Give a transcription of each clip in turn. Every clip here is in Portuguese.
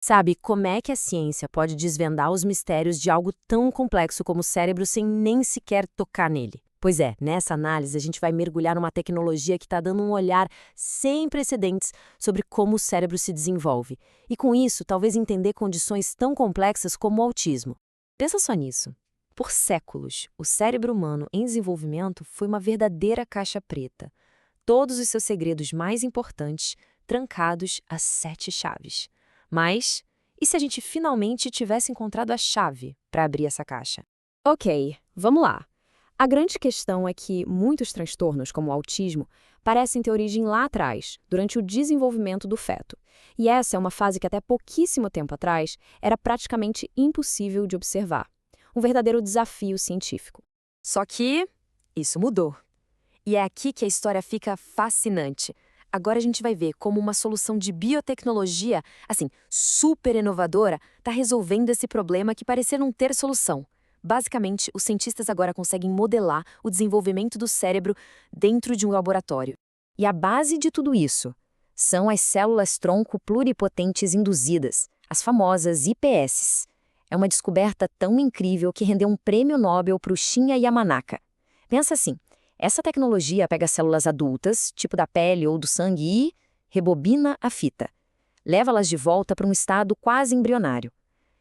Sabe, como é que a ciência pode desvendar os mistérios de algo tão complexo como o cérebro sem nem sequer tocar nele? Pois é, nessa análise a gente vai mergulhar numa tecnologia que está dando um olhar sem precedentes sobre como o cérebro se desenvolve. E com isso, talvez entender condições tão complexas como o autismo. Pensa só nisso. Por séculos, o cérebro humano em desenvolvimento foi uma verdadeira caixa preta. Todos os seus segredos mais importantes trancados a 7 chaves. Mas, e se a gente finalmente tivesse encontrado a chave para abrir essa caixa? Ok, vamos lá. A grande questão é que muitos transtornos, como o autismo, parecem ter origem lá atrás, durante o desenvolvimento do feto. E essa é uma fase que até pouquíssimo tempo atrás era praticamente impossível de observar. Um verdadeiro desafio científico. Só que isso mudou. E é aqui que a história fica fascinante. Agora a gente vai ver como uma solução de biotecnologia, assim, super inovadora, está resolvendo esse problema que parecia não ter solução. Basicamente, os cientistas agora conseguem modelar o desenvolvimento do cérebro dentro de um laboratório. E a base de tudo isso são as células-tronco pluripotentes induzidas, as famosas IPS. É uma descoberta tão incrível que rendeu um prêmio Nobel para o Shinya Yamanaka. Pensa assim. Essa tecnologia pega células adultas, tipo da pele ou do sangue, e rebobina a fita. Leva-las de volta para um estado quase embrionário.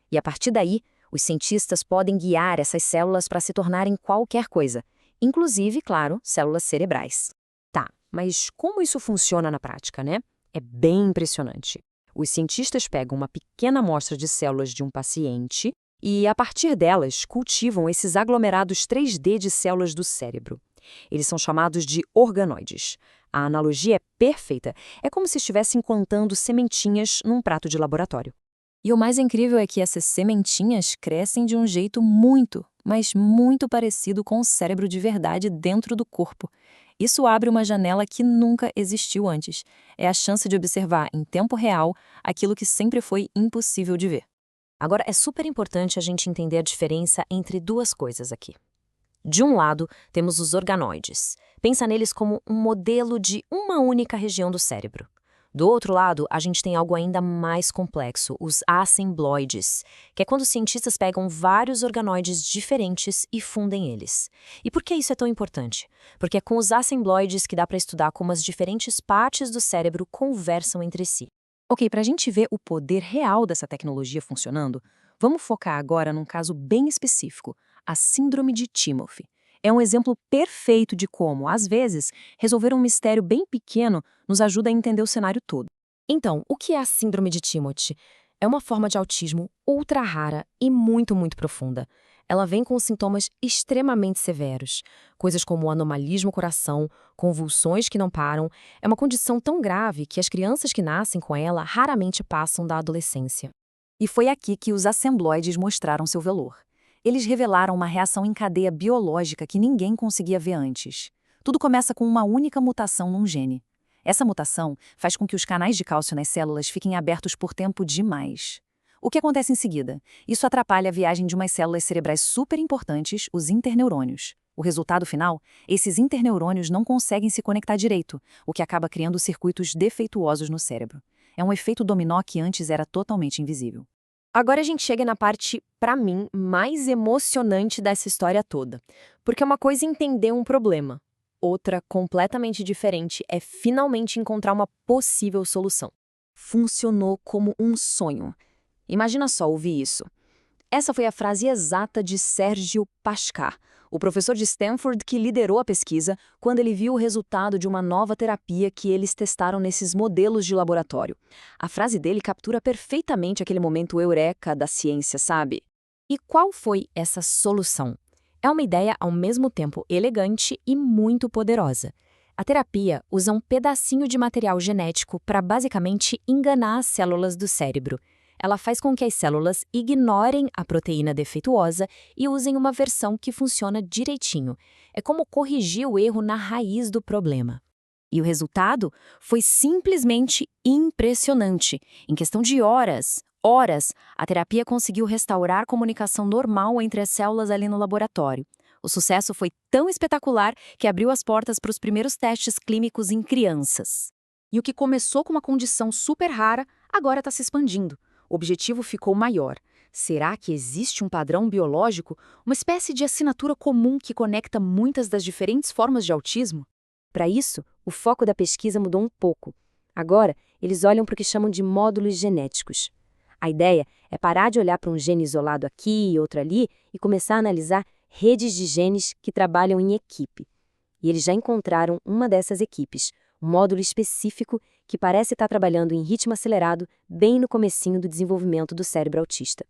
E a partir daí, os cientistas podem guiar essas células para se tornarem qualquer coisa, inclusive, claro, células cerebrais. Tá, mas como isso funciona na prática, né? É bem impressionante. Os cientistas pegam uma pequena amostra de células de um paciente e, a partir delas, cultivam esses aglomerados 3D de células do cérebro. Eles são chamados de organoides. A analogia é perfeita. É como se estivessem contando sementinhas num prato de laboratório. E o mais incrível é que essas sementinhas crescem de um jeito muito, mas muito parecido com o cérebro de verdade dentro do corpo. Isso abre uma janela que nunca existiu antes. É a chance de observar em tempo real aquilo que sempre foi impossível de ver. Agora, é super importante a gente entender a diferença entre duas coisas aqui. De um lado, temos os organoides. Pensa neles como um modelo de uma única região do cérebro. Do outro lado, a gente tem algo ainda mais complexo, os assembloides, que é quando os cientistas pegam vários organoides diferentes e fundem eles. E por que isso é tão importante? Porque é com os assembloides que dá para estudar como as diferentes partes do cérebro conversam entre si. Ok, para a gente ver o poder real dessa tecnologia funcionando, vamos focar agora num caso bem específico, a Síndrome de Timothy. É um exemplo perfeito de como, às vezes, resolver um mistério bem pequeno nos ajuda a entender o cenário todo. Então, o que é a Síndrome de Timothy? É uma forma de autismo ultra rara e muito, muito profunda. Ela vem com sintomas extremamente severos, coisas como anomalismo coração, convulsões que não param. É uma condição tão grave que as crianças que nascem com ela raramente passam da adolescência. E foi aqui que os assembloides mostraram seu valor. Eles revelaram uma reação em cadeia biológica que ninguém conseguia ver antes. Tudo começa com uma única mutação num gene. Essa mutação faz com que os canais de cálcio nas células fiquem abertos por tempo demais. O que acontece em seguida? Isso atrapalha a viagem de umas células cerebrais super importantes, os interneurônios. O resultado final? Esses interneurônios não conseguem se conectar direito, o que acaba criando circuitos defeituosos no cérebro. É um efeito dominó que antes era totalmente invisível. Agora a gente chega na parte, pra mim, mais emocionante dessa história toda. Porque uma coisa é entender um problema, outra, completamente diferente, é finalmente encontrar uma possível solução. Funcionou como um sonho. Imagina só ouvir isso. Essa foi a frase exata de Sergio Pascar, o professor de Stanford que liderou a pesquisa quando ele viu o resultado de uma nova terapia que eles testaram nesses modelos de laboratório. A frase dele captura perfeitamente aquele momento eureka da ciência, sabe? E qual foi essa solução? É uma ideia ao mesmo tempo elegante e muito poderosa. A terapia usa um pedacinho de material genético para basicamente enganar as células do cérebro. Ela faz com que as células ignorem a proteína defeituosa e usem uma versão que funciona direitinho. É como corrigir o erro na raiz do problema. E o resultado foi simplesmente impressionante. Em questão de horas, a terapia conseguiu restaurar a comunicação normal entre as células ali no laboratório. O sucesso foi tão espetacular que abriu as portas para os primeiros testes clínicos em crianças. E o que começou com uma condição super rara, agora está se expandindo. o objetivo ficou maior. Será que existe um padrão biológico, uma espécie de assinatura comum que conecta muitas das diferentes formas de autismo? Para isso, o foco da pesquisa mudou um pouco. Agora, eles olham para o que chamam de módulos genéticos. A ideia é parar de olhar para um gene isolado aqui e outro ali e começar a analisar redes de genes que trabalham em equipe. E eles já encontraram uma dessas equipes, um módulo específico que parece estar trabalhando em ritmo acelerado bem no comecinho do desenvolvimento do cérebro autista.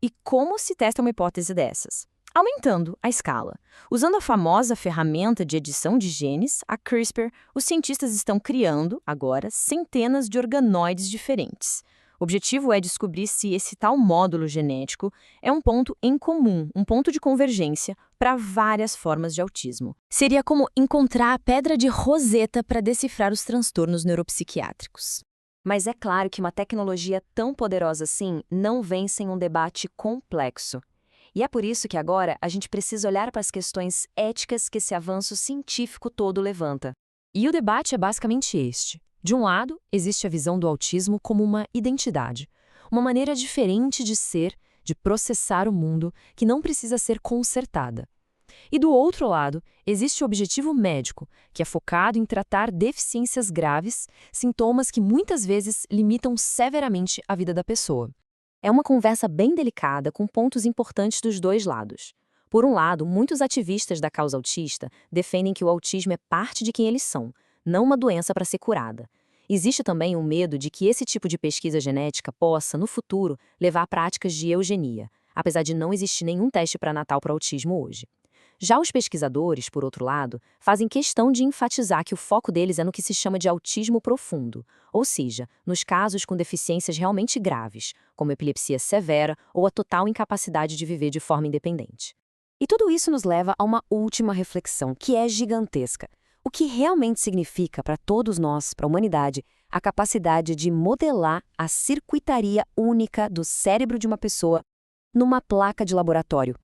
E como se testa uma hipótese dessas? Aumentando a escala. Usando a famosa ferramenta de edição de genes, a CRISPR, os cientistas estão criando, agora, centenas de organoides diferentes. O objetivo é descobrir se esse tal módulo genético é um ponto em comum, um ponto de convergência para várias formas de autismo. Seria como encontrar a pedra de Roseta para decifrar os transtornos neuropsiquiátricos. Mas é claro que uma tecnologia tão poderosa assim não vem sem um debate complexo. E é por isso que agora a gente precisa olhar para as questões éticas que esse avanço científico todo levanta. E o debate é basicamente este. De um lado, existe a visão do autismo como uma identidade, uma maneira diferente de ser, de processar o mundo, que não precisa ser consertada. E do outro lado, existe o objetivo médico, que é focado em tratar deficiências graves, sintomas que muitas vezes limitam severamente a vida da pessoa. É uma conversa bem delicada com pontos importantes dos dois lados. Por um lado, muitos ativistas da causa autista defendem que o autismo é parte de quem eles são, não uma doença para ser curada. Existe também um medo de que esse tipo de pesquisa genética possa, no futuro, levar a práticas de eugenia, apesar de não existir nenhum teste pré-natal para autismo hoje. Já os pesquisadores, por outro lado, fazem questão de enfatizar que o foco deles é no que se chama de autismo profundo, ou seja, nos casos com deficiências realmente graves, como epilepsia severa ou a total incapacidade de viver de forma independente. E tudo isso nos leva a uma última reflexão, que é gigantesca. O que realmente significa para todos nós, para a humanidade, a capacidade de modelar a circuitaria única do cérebro de uma pessoa numa placa de laboratório?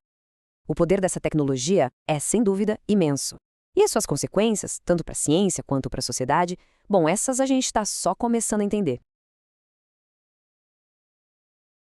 O poder dessa tecnologia é, sem dúvida, imenso. E as suas consequências, tanto para a ciência quanto para a sociedade, bom, essas a gente está só começando a entender.